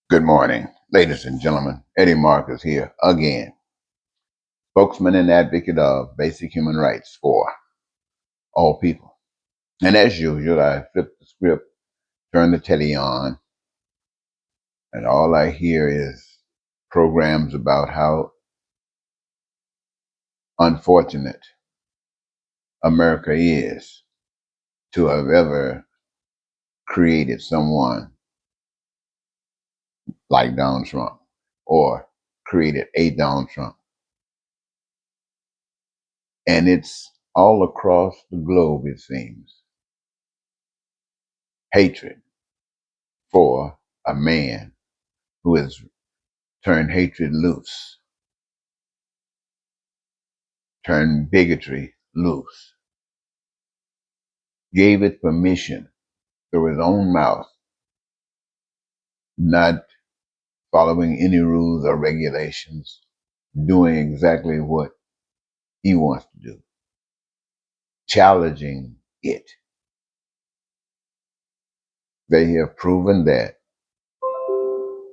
Good morning, ladies and gentlemen. Eddie Marcus here again, spokesman and advocate of basic human rights for all people. And as usual, I flip the script, turn the telly on, and all I hear is programs about how unfortunate America is to have ever created someone like Donald Trump or created a Donald Trump. And it's all across the globe, it seems. Hatred for a man who has turned hatred loose, turned bigotry loose, gave it permission through his own mouth, not following any rules or regulations, doing exactly what he wants to do, challenging it. They have proven that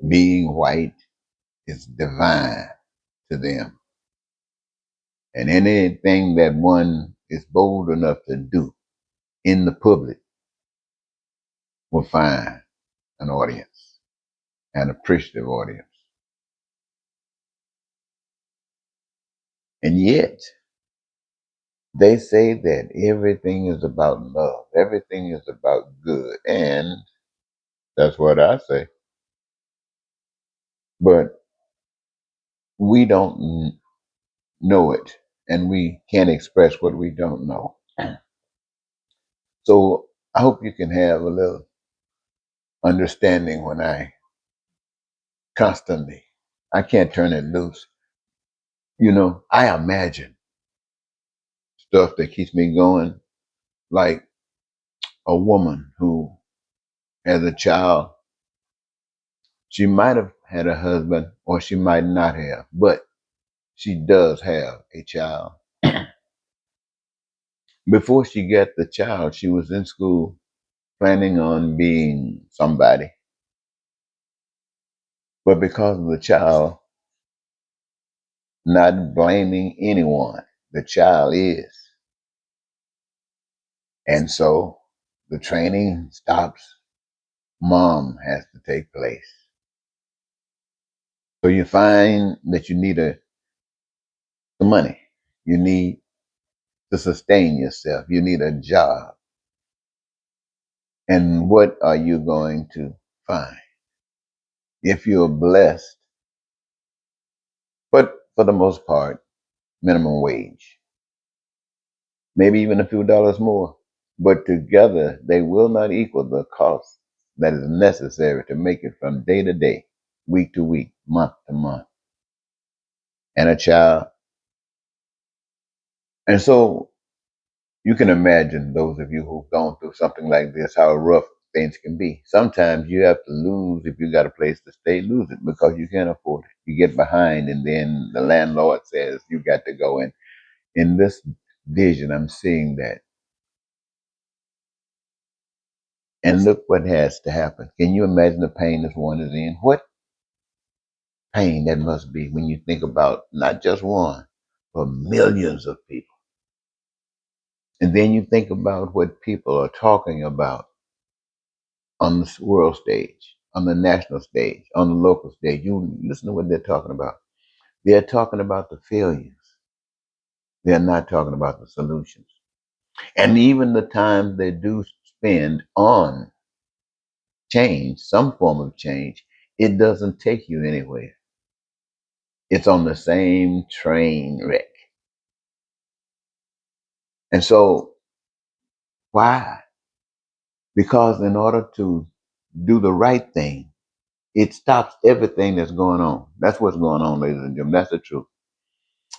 being white is divine to them. And anything that one is bold enough to do in the public will find an audience, an appreciative audience. And yet, they say that everything is about love, everything is about good, and that's what I say. But we don't know it, and we can't express what we don't know. So I hope you can have a little understanding when constantly, I can't turn it loose. I imagine stuff that keeps me going, like a woman who has a child. She might have had a husband or she might not have, but she does have a child. Before she got the child, she was in school planning on being somebody. But because of the child, not blaming anyone, the child is. And so the training stops. Mom has to take place. So you find that you need the money. You need to sustain yourself. You need a job. And what are you going to find? If you're blessed, but for the most part, minimum wage, maybe even a few dollars more, but together they will not equal the cost that is necessary to make it from day to day, week to week, month to month, and a child. And so you can imagine, those of you who've gone through something like this, how rough things can be. Sometimes you have to lose, if you got a place to stay, lose it because you can't afford it. You get behind, and then the landlord says you got to go in. In this vision, I'm seeing that. And look what has to happen. Can you imagine the pain this one is in? What pain that must be when you think about not just one, but millions of people. And then you think about what people are talking about on the world stage, on the national stage, on the local stage. You listen to what they're talking about. They're talking about the failures. They're not talking about the solutions. And even the time they do spend on change, some form of change, it doesn't take you anywhere. It's on the same train wreck. And so, why? Because in order to do the right thing, it stops everything that's going on. That's what's going on, ladies and gentlemen. That's the truth.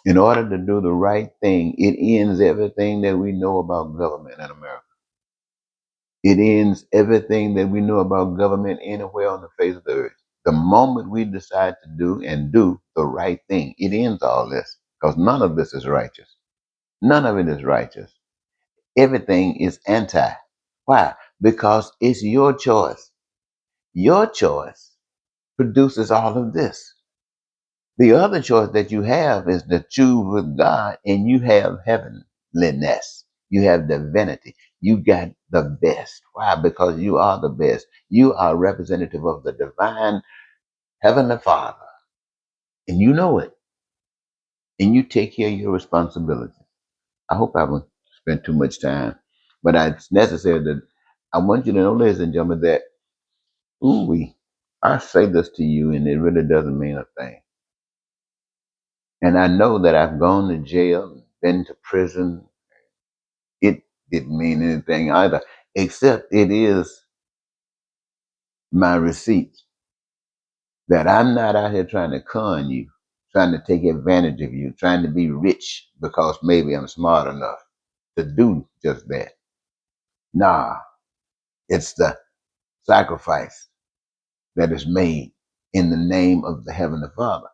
In order to do the right thing, it ends everything that we know about government in America. It ends everything that we know about government anywhere on the face of the earth. The moment we decide to do the right thing, it ends all this because none of this is righteous. None of it is righteous. Everything is anti. Why? Because it's your choice. Your choice produces all of this. The other choice that you have is to choose with God, and you have heavenliness. You have divinity. You got the best. Why? Because you are the best. You are representative of the divine Heavenly Father, and you know it, and you take care of your responsibility. I hope I haven't spent too much time, but it's necessary that I want you to know, ladies and gentlemen, that I say this to you, and it really doesn't mean a thing. And I know that I've gone to jail, been to prison. It didn't mean anything either, except it is my receipt that I'm not out here trying to con you, trying to take advantage of you, trying to be rich because maybe I'm smart enough to do just that. Nah, it's the sacrifice that is made in the name of the Heavenly Father.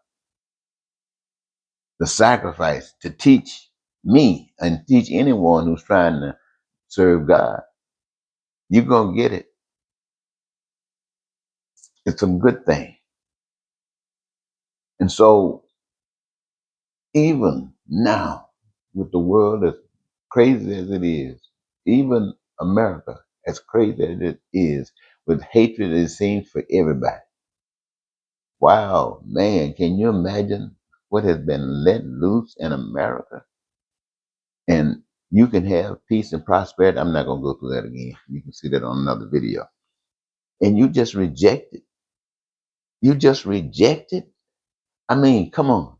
The sacrifice to teach me and teach anyone who's trying to serve God. You're going to get it. It's a good thing. And so, even now, with the world as crazy as it is, even America, as crazy as it is, with hatred it seems for everybody. Wow, man, can you imagine what has been let loose in America? And you can have peace and prosperity. I'm not going to go through that again. You can see that on another video. And you just reject it. You just reject it. I mean, come on.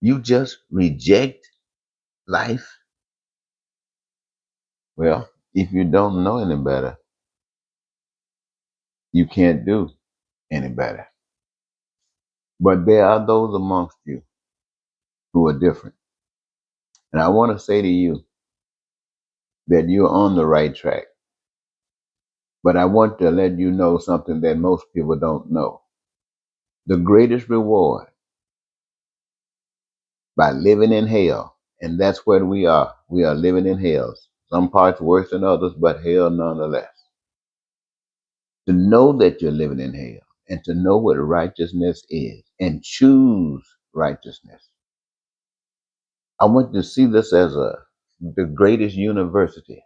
You just reject life. Well, if you don't know any better, you can't do any better. But there are those amongst you who are different. And I want to say to you that you're on the right track. But I want to let you know something that most people don't know. The greatest reward by living in hell, and that's where we are. We are living in hell. Some parts worse than others, but hell nonetheless. To know that you're living in hell and to know what righteousness is and choose righteousness. I want you to see this as the greatest university.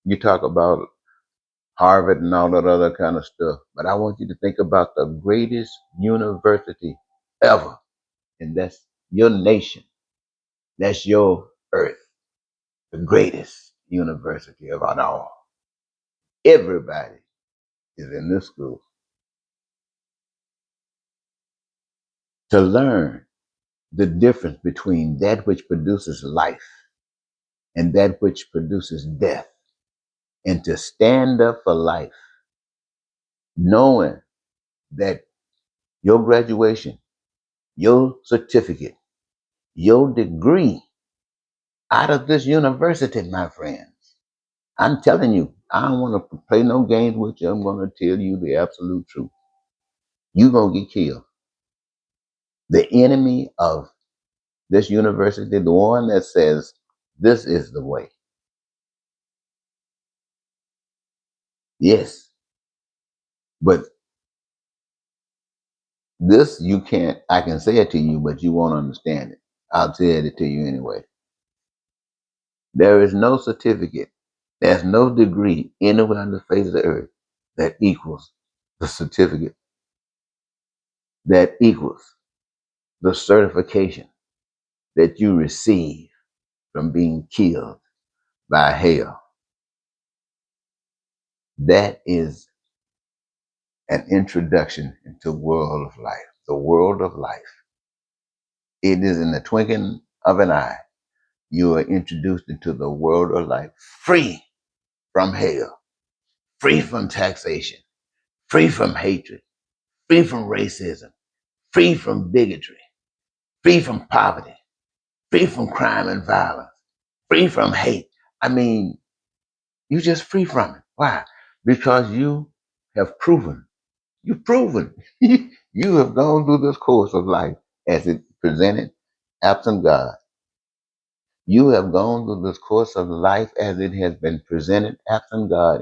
You talk about Harvard and all that other kind of stuff, but I want you to think about the greatest university ever, and that's your nation. That's your earth, the greatest university of it all. Everybody is in this school to learn the difference between that which produces life and that which produces death, and to stand up for life, knowing that your graduation, your certificate, your degree out of this university, my friends. I'm telling you, I don't want to play no games with you. I'm going to tell you the absolute truth. You're going to get killed. The enemy of this university, the one that says this is the way. Yes, but this you can't, I can say it to you, but you won't understand it. I'll tell it to you anyway. There is no certificate, there's no degree anywhere on the face of the earth that equals the certificate, that equals the certification that you receive from being killed by hell. That is an introduction into the world of life. The world of life. It is in the twinkling of an eye. You are introduced into the world of life, free from hell, free from taxation, free from hatred, free from racism, free from bigotry, free from poverty, free from crime and violence, free from hate. I mean, you're just free from it. Why? Because you have proven, you've proven, you have gone through this course of life as it presented absent God. You have gone through this course of life as it has been presented absent God.